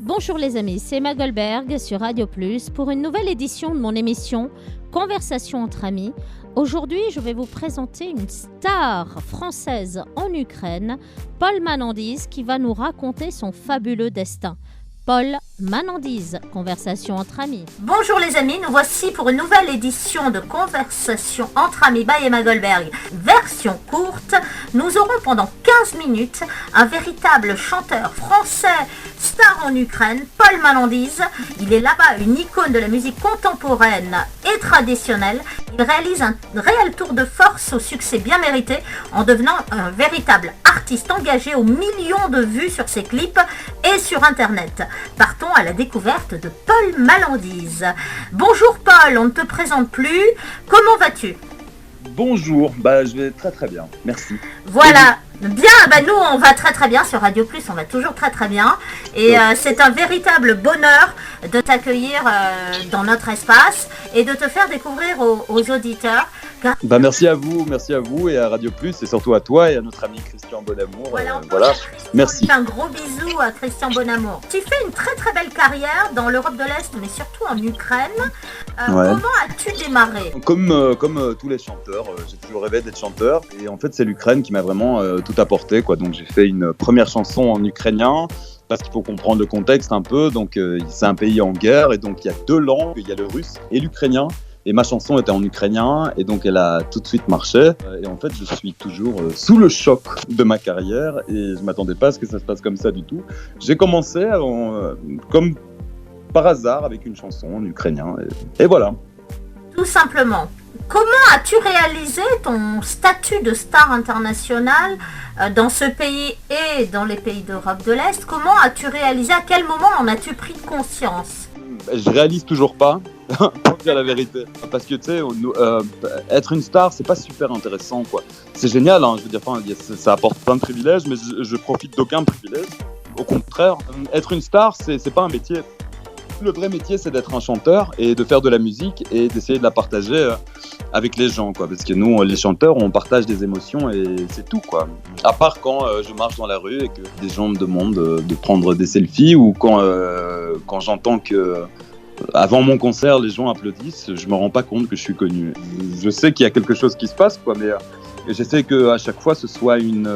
Bonjour les amis, c'est Emma Goldberg sur Radio Plus pour une nouvelle édition de mon émission Conversation entre amis. Aujourd'hui, je vais vous présenter une star française en Ukraine, Paul Manandise, qui va nous raconter son fabuleux destin. Paul Manandise, Conversation entre amis. Bonjour les amis, nous voici pour une nouvelle édition de Conversation entre amis by Emma Goldberg. Version courte, nous aurons pendant 15 minutes un véritable chanteur français, star en Ukraine, Paul Manandise. Il est là-bas une icône de la musique contemporaine et traditionnelle. Il réalise un réel tour de force au succès bien mérité en devenant un véritable artiste engagé aux millions de vues sur ses clips et sur Internet. Partons à la découverte de Paul Manandise. Bonjour Paul, on ne te présente plus. Comment vas-tu ? Bonjour, je vais très bien, merci. Voilà, bien, nous on va très bien sur Radio Plus, on va toujours très bien. Et c'est un véritable bonheur de t'accueillir dans notre espace et de te faire découvrir aux auditeurs. Merci à vous et à Radio Plus et surtout à toi et à notre ami Christian Bonamour. Voilà. Merci. Je fais un gros bisou à Christian Bonamour. Tu fais une très belle carrière dans l'Europe de l'Est, mais surtout en Ukraine. Comment as-tu démarré ? Comme tous les chanteurs, j'ai toujours rêvé d'être chanteur et en fait c'est l'Ukraine qui m'a vraiment tout apporté, quoi. Donc j'ai fait une première chanson en ukrainien. Parce qu'il faut comprendre le contexte un peu, donc c'est un pays en guerre et donc il y a deux langues, il y a le russe et l'ukrainien. Et ma chanson était en ukrainien et donc elle a tout de suite marché. Et en fait, je suis toujours sous le choc de ma carrière et je m'attendais pas à ce que ça se passe comme ça du tout. J'ai commencé comme par hasard avec une chanson en ukrainien et voilà. Tout simplement. Comment as-tu réalisé ton statut de star internationale dans ce pays et dans les pays d'Europe de l'Est ? Comment as-tu réalisé ? À quel moment en as-tu pris conscience ? Je réalise toujours pas, pour dire la vérité. Parce que tu sais, être une star, c'est pas super intéressant, quoi. C'est génial, hein, je veux dire, ça apporte plein de privilèges, mais je profite d'aucun privilège. Au contraire, être une star, c'est pas un métier. Le vrai métier, c'est d'être un chanteur et de faire de la musique et d'essayer de la partager avec les gens, quoi. Parce que nous, les chanteurs, on partage des émotions et c'est tout, quoi. À part quand je marche dans la rue et que des gens me demandent de prendre des selfies ou quand j'entends que avant mon concert, les gens applaudissent, je me rends pas compte que je suis connu. Je sais qu'il y a quelque chose qui se passe, quoi, mais j'essaie que à chaque fois ce soit une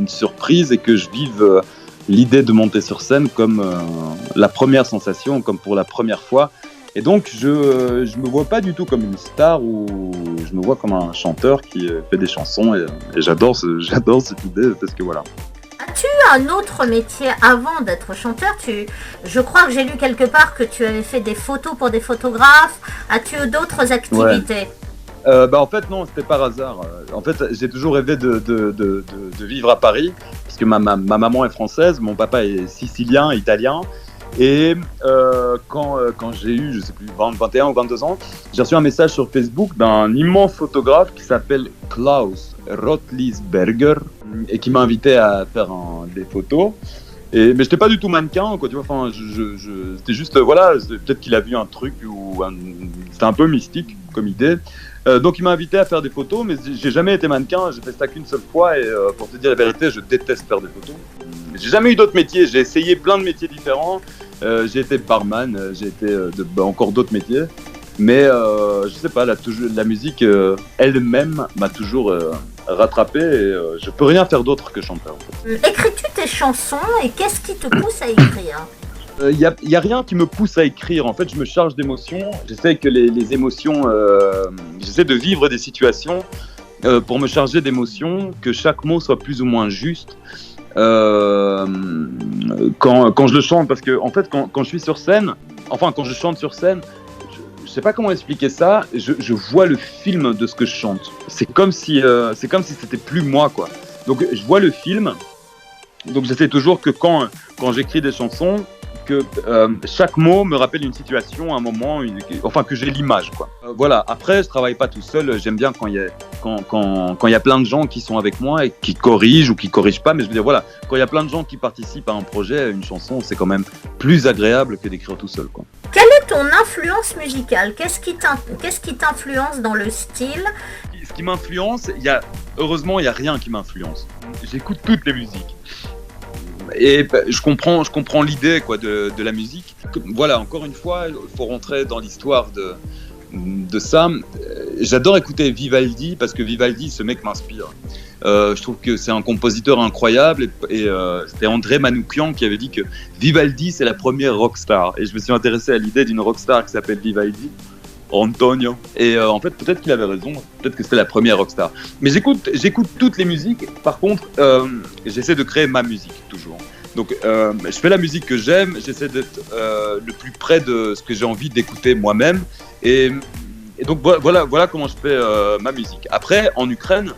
surprise et que je vive l'idée de monter sur scène comme la première sensation, comme pour la première fois. Et donc, je me vois pas du tout comme une star ou je me vois comme un chanteur qui fait des chansons et j'adore cette idée parce que voilà. As-tu un autre métier avant d'être chanteur ? Je crois que j'ai lu quelque part que tu avais fait des photos pour des photographes. As-tu d'autres activités ? En fait non, c'était par hasard. En fait, j'ai toujours rêvé de vivre à Paris parce que ma maman est française, mon papa est sicilien, italien. Et quand j'ai eu, je sais plus, 21 ou 22 ans, j'ai reçu un message sur Facebook d'un immense photographe qui s'appelle Klaus Rotlisberger et qui m'a invité à faire des photos. Mais j'étais pas du tout mannequin, quoi, tu vois. Enfin, c'était juste, peut-être qu'il a vu un truc c'était un peu mystique comme idée. Donc il m'a invité à faire des photos, mais j'ai jamais été mannequin, j'ai fait ça qu'une seule fois et pour te dire la vérité, je déteste faire des photos. J'ai jamais eu d'autres métiers, j'ai essayé plein de métiers différents, j'ai été barman, j'ai été encore d'autres métiers, mais je sais pas, la musique elle-même m'a toujours rattrapé et je peux rien faire d'autre que chanter. En fait. Écris-tu tes chansons et qu'est-ce qui te pousse à écrire ? Y a rien qui me pousse à écrire. En fait, je me charge d'émotions. J'essaie que les émotions, j'essaie de vivre des situations pour me charger d'émotions, que chaque mot soit plus ou moins juste. Quand je le chante, parce que en fait, quand je suis sur scène, quand je chante sur scène, je sais pas comment expliquer ça. Je vois le film de ce que je chante. C'est comme si c'était plus moi, quoi. Donc, je vois le film. Donc, j'essaie toujours que quand j'écris des chansons, que chaque mot me rappelle une situation, un moment, que j'ai l'image, quoi. Voilà. Après, je travaille pas tout seul. J'aime bien quand il y a plein de gens qui sont avec moi et qui corrigent ou qui corrigent pas. Mais je veux dire, voilà, quand il y a plein de gens qui participent à un projet, une chanson, c'est quand même plus agréable que d'écrire tout seul, quoi. Quelle est ton influence musicale ? Qu'est-ce qui t'influence dans le style ? Ce qui m'influence, heureusement, il y a rien qui m'influence. J'écoute toutes les musiques. je comprends l'idée quoi de la musique. Voilà, encore une fois, il faut rentrer dans l'histoire de ça. J'adore écouter Vivaldi parce que Vivaldi, ce mec m'inspire. Je trouve que c'est un compositeur incroyable et c'était André Manoukian qui avait dit que Vivaldi c'est la première rockstar et je me suis intéressé à l'idée d'une rockstar qui s'appelle Vivaldi, Antonio, et en fait peut-être qu'il avait raison, peut-être que c'était la première rockstar, mais j'écoute toutes les musiques. Par contre j'essaie de créer ma musique toujours, donc je fais la musique que j'aime, j'essaie d'être le plus près de ce que j'ai envie d'écouter moi-même et donc voilà comment je fais ma musique. Après en Ukraine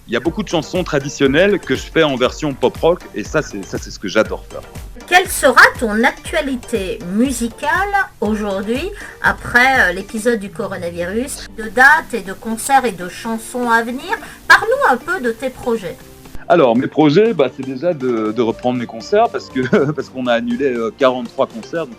il y a beaucoup de chansons traditionnelles que je fais en version pop-rock et ça c'est ce que j'adore faire. Quelle sera ton actualité musicale aujourd'hui, après l'épisode du coronavirus, de dates et de concerts et de chansons à venir? Parle-nous un peu de tes projets. Alors, mes projets, c'est déjà de reprendre mes concerts parce qu'on a annulé 43 concerts, donc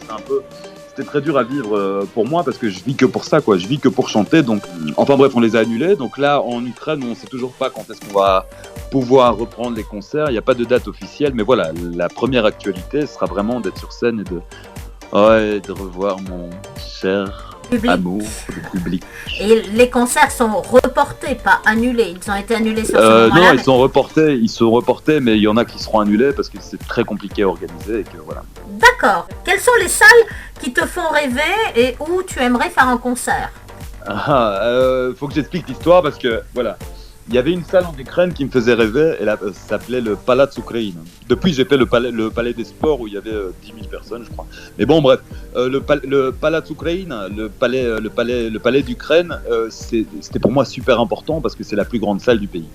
c'était très dur à vivre pour moi parce que je vis que pour ça, quoi. Je vis que pour chanter, donc enfin bref, on les a annulés. Donc là, en Ukraine, on ne sait toujours pas quand est-ce qu'on va pouvoir reprendre les concerts. Il n'y a pas de date officielle, mais voilà, la première actualité sera vraiment d'être sur scène et de revoir mon cher amour, le public. Et les concerts sont reportés, pas annulés. Ils ont été annulés sur ce moment-là. Non, ils sont reportés, mais il y en a qui seront annulés parce que c'est très compliqué à organiser et que voilà. D'accord. Quelles sont les salles qui te font rêver et où tu aimerais faire un concert? Faut que j'explique l'histoire parce que voilà. Il y avait une salle en Ukraine qui me faisait rêver, et là, ça s'appelait le Palats Ukraine. Depuis, j'ai fait le palais des sports où il y avait 10 000 personnes, je crois. Mais bon, bref, le Palats Ukraine, le palais d'Ukraine, c'était pour moi super important parce que c'est la plus grande salle du pays.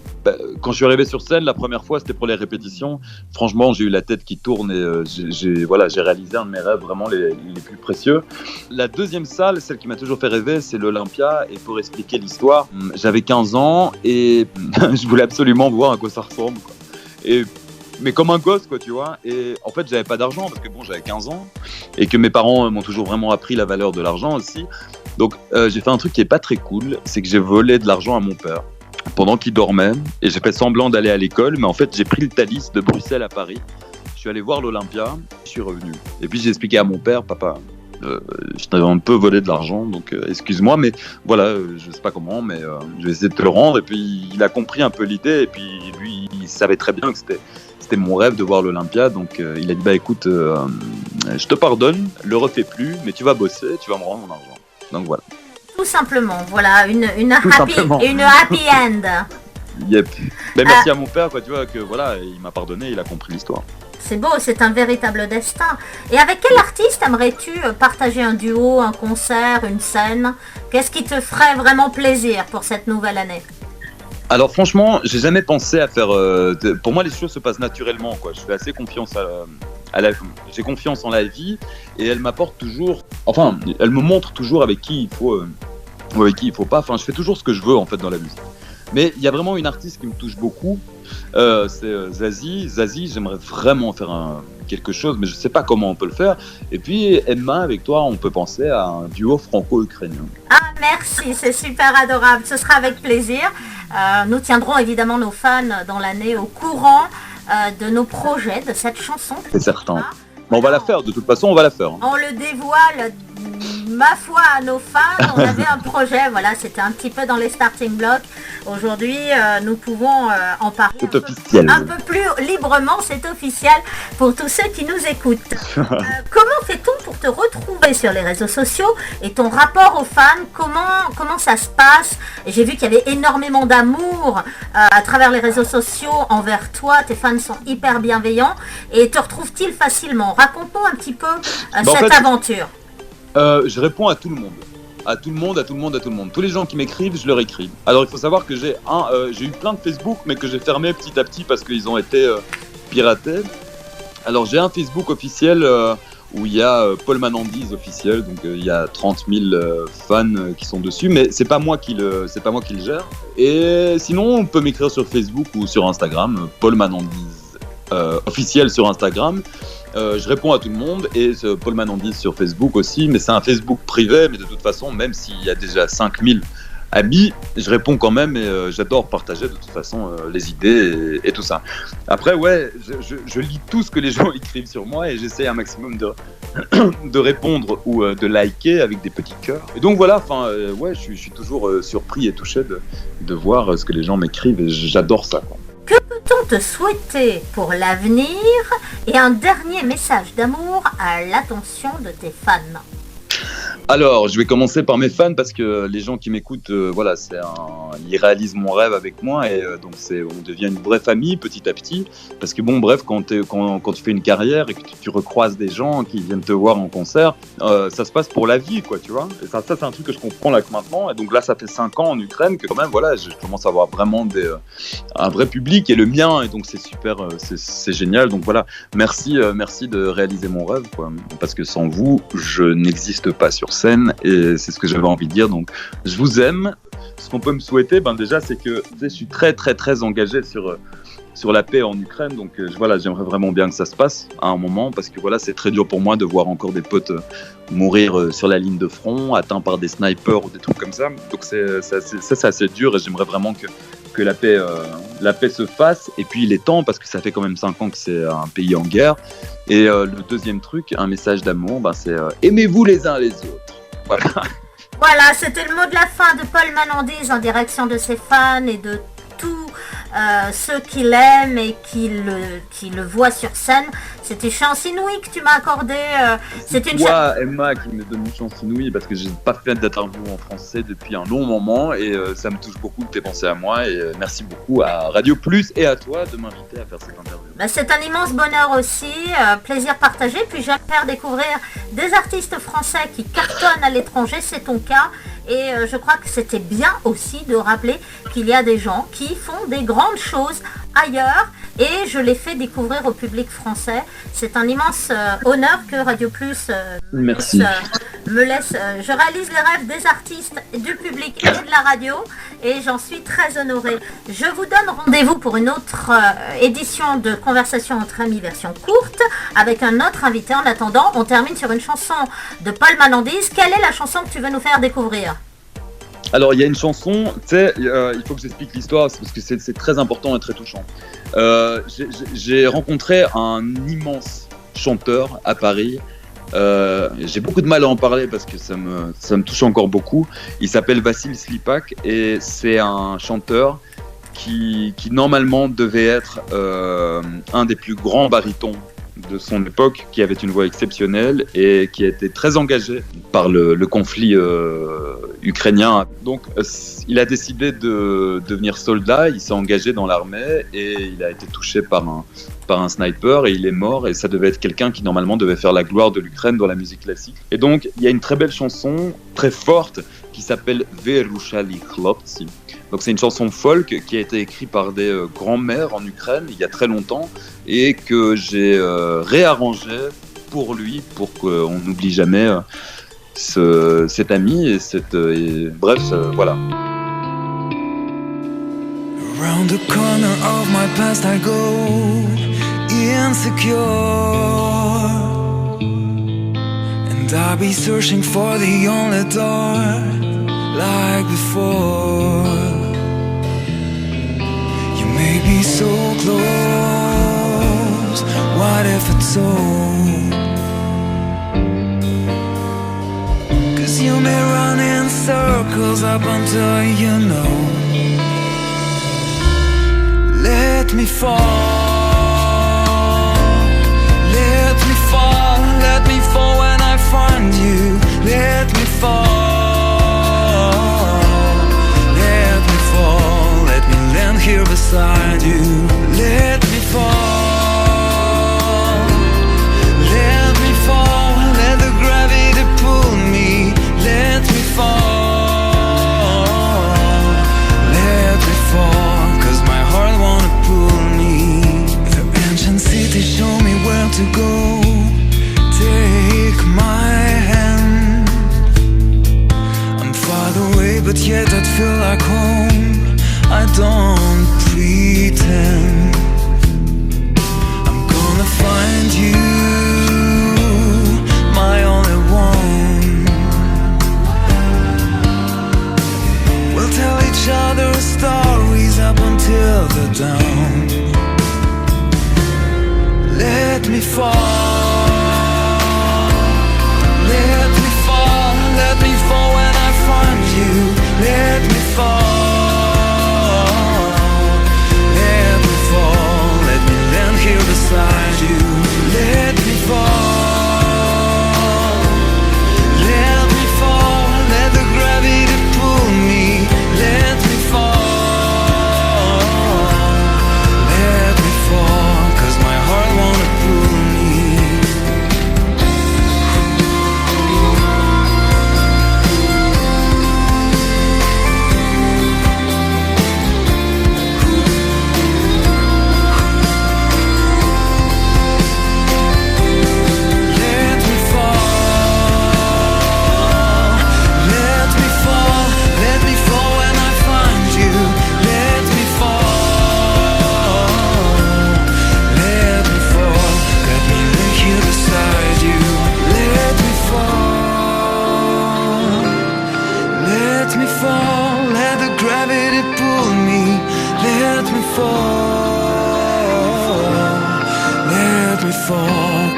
Quand je suis arrivé sur scène, la première fois, c'était pour les répétitions. Franchement, j'ai eu la tête qui tourne et j'ai réalisé un de mes rêves vraiment les plus précieux. La deuxième salle, celle qui m'a toujours fait rêver, c'est l'Olympia. Et pour expliquer l'histoire, j'avais 15 ans et je voulais absolument voir à quoi ça ressemble, quoi. Mais comme un gosse, quoi, tu vois. Et en fait, j'avais pas d'argent parce que bon, j'avais 15 ans et que mes parents m'ont toujours vraiment appris la valeur de l'argent aussi. Donc, j'ai fait un truc qui est pas très cool, c'est que j'ai volé de l'argent à mon père pendant qu'il dormait et j'ai fait semblant d'aller à l'école, mais en fait, j'ai pris le Thalys de Bruxelles à Paris. Je suis allé voir l'Olympia, je suis revenu. Et puis, j'ai expliqué à mon père, papa, je t'avais un peu volé de l'argent, donc excuse-moi, mais voilà, je sais pas comment, mais je vais essayer de te le rendre. Et puis il a compris un peu l'idée, et puis lui, il savait très bien que c'était mon rêve de voir l'Olympia, donc il a dit écoute, je te pardonne, le refais plus, mais tu vas bosser, tu vas me rendre mon argent. Donc voilà. Tout simplement, voilà, une happy end. Yep. Mais merci à mon père, quoi, tu vois, que voilà, il m'a pardonné, il a compris l'histoire. C'est beau, c'est un véritable destin. Et avec quel artiste aimerais-tu partager un duo, un concert, une scène? Qu'est-ce qui te ferait vraiment plaisir pour cette nouvelle année? Alors franchement, j'ai jamais pensé à faire... pour moi, les choses se passent naturellement, quoi. Je fais assez confiance j'ai confiance en la vie et elle m'apporte toujours... Enfin, elle me montre toujours avec qui il faut ou avec qui il faut pas. Enfin, je fais toujours ce que je veux, en fait, dans la musique. Mais il y a vraiment une artiste qui me touche beaucoup, c'est Zazie. Zazie, j'aimerais vraiment faire quelque chose, mais je ne sais pas comment on peut le faire. Et puis Emma, avec toi, on peut penser à un duo franco-ukrainien. Ah merci, c'est super adorable, ce sera avec plaisir. Nous tiendrons évidemment nos fans dans l'année au courant de nos projets, de cette chanson. C'est certain. Mais on va la faire, de toute façon on va la faire. On le dévoile, ma foi, à nos fans. On avait un projet, voilà, c'était un petit peu dans les starting blocks. Aujourd'hui, nous pouvons en parler c'est officiel. Un peu plus librement, c'est officiel pour tous ceux qui nous écoutent. Comment fait-on pour te retrouver sur les réseaux sociaux et ton rapport aux fans, comment ça se passe? J'ai vu qu'il y avait énormément d'amour à travers les réseaux sociaux envers toi, tes fans sont hyper bienveillants et te retrouvent-ils facilement? Raconte-nous un petit peu cette aventure. Je réponds à tout le monde. À tout le monde. Tous les gens qui m'écrivent, je leur écris. Alors il faut savoir que j'ai eu plein de Facebook, mais que j'ai fermé petit à petit parce qu'ils ont été piratés. Alors j'ai un Facebook officiel où il y a Paul Manandis officiel, donc il y a 30 000 fans qui sont dessus, mais c'est pas moi qui le gère. Et sinon, on peut m'écrire sur Facebook ou sur Instagram, Paul Manandis officiel sur Instagram. Je réponds à tout le monde et Paul Manandis sur Facebook aussi, mais c'est un Facebook privé, mais de toute façon, même s'il y a déjà 5000 amis, je réponds quand même et j'adore partager de toute façon les idées et tout ça. Après, ouais, je lis tout ce que les gens écrivent sur moi et j'essaie un maximum de répondre ou de liker avec des petits cœurs. Et donc voilà, ouais, je suis toujours surpris et touché de voir ce que les gens m'écrivent et j'adore ça, quoi. Que peut-on te souhaiter pour l'avenir et un dernier message d'amour à l'attention de tes fans? Alors, je vais commencer par mes fans parce que les gens qui m'écoutent, voilà, ils réalisent mon rêve avec moi et donc on devient une vraie famille petit à petit. Parce que bon, bref, quand tu fais une carrière et que tu recroises des gens qui viennent te voir en concert, ça se passe pour la vie, quoi, tu vois. Et ça c'est un truc que je comprends là que maintenant. Et donc là, ça fait 5 ans en Ukraine que quand même, voilà, je commence à avoir vraiment un vrai public et le mien. Et donc c'est super, c'est génial. Donc voilà, merci de réaliser mon rêve, quoi. Parce que sans vous, je n'existe pas sur scène et c'est ce que j'avais envie de dire. Donc je vous aime. Ce qu'on peut me souhaiter, déjà, c'est que je suis très très très engagé sur la paix en Ukraine. Donc voilà, j'aimerais vraiment bien que ça se passe à un moment parce que voilà, c'est très dur pour moi de voir encore des potes mourir sur la ligne de front, atteints par des snipers ou des trucs comme ça. Donc c'est assez dur et j'aimerais vraiment que la paix se fasse. Et puis il est temps parce que ça fait quand même 5 ans que c'est un pays en guerre. Et le deuxième truc, un message d'amour, c'est aimez-vous les uns les autres. Voilà. Voilà, c'était le mot de la fin de Paul Manandise en direction de ses fans et de tous ceux qui l'aiment et qui le voient sur scène. C'est une chance inouïe que tu m'as accordée. C'est toi, Emma, qui me donne une chance inouïe parce que je n'ai pas fait d'interview en français depuis un long moment et ça me touche beaucoup que tu aies pensé à moi et merci beaucoup à Radio Plus et à toi de m'inviter à faire cette interview. C'est un immense bonheur aussi, plaisir partagé. Puis j'aime faire découvrir des artistes français qui cartonnent à l'étranger, c'est ton cas. Et je crois que c'était bien aussi de rappeler qu'il y a des gens qui font des grandes choses ailleurs et je les fais découvrir au public français. C'est un immense honneur que Radio Plus me laisse. Je réalise les rêves des artistes, du public et de la radio et j'en suis très honorée. Je vous donne rendez-vous pour une autre édition de Conversation entre amis version courte avec un autre invité. En attendant, on termine sur une chanson de Paul Manandise. Quelle est la chanson que tu veux nous faire découvrir ? Alors, il y a une chanson, tu sais, il faut que j'explique l'histoire parce que c'est très important et très touchant. J'ai rencontré un immense chanteur à Paris. J'ai beaucoup de mal à en parler parce que ça me touche encore beaucoup. Il s'appelle Vassil Slipak et c'est un chanteur qui normalement devait être un des plus grands barytons de son époque, qui avait une voix exceptionnelle et qui a été très engagé par le conflit ukrainien. Donc il a décidé de devenir soldat, il s'est engagé dans l'armée et il a été touché par un sniper et il est mort et ça devait être quelqu'un qui normalement devait faire la gloire de l'Ukraine dans la musique classique. Et donc il y a une très belle chanson, très forte, qui s'appelle Verushali Chloptsi. Donc c'est une chanson folk qui a été écrite par des grands-mères en Ukraine il y a très longtemps et que j'ai réarrangé pour lui, pour qu'on n'oublie jamais cet ami et bref, voilà. Around the corner of my past I go, insecure, and I'll be searching for the only door like before. You may be so close, what if it's so? 'Cause you may run in circles up until you know. Let me fall, let me fall, let me fall when I find you. Let me fall, let me fall, let me land here beside you. Let me fall, let me fall, let the gravity pull me. Let me fall, let me fall, 'cause my heart wanna pull me.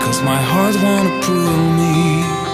'cause my heart won't approve me.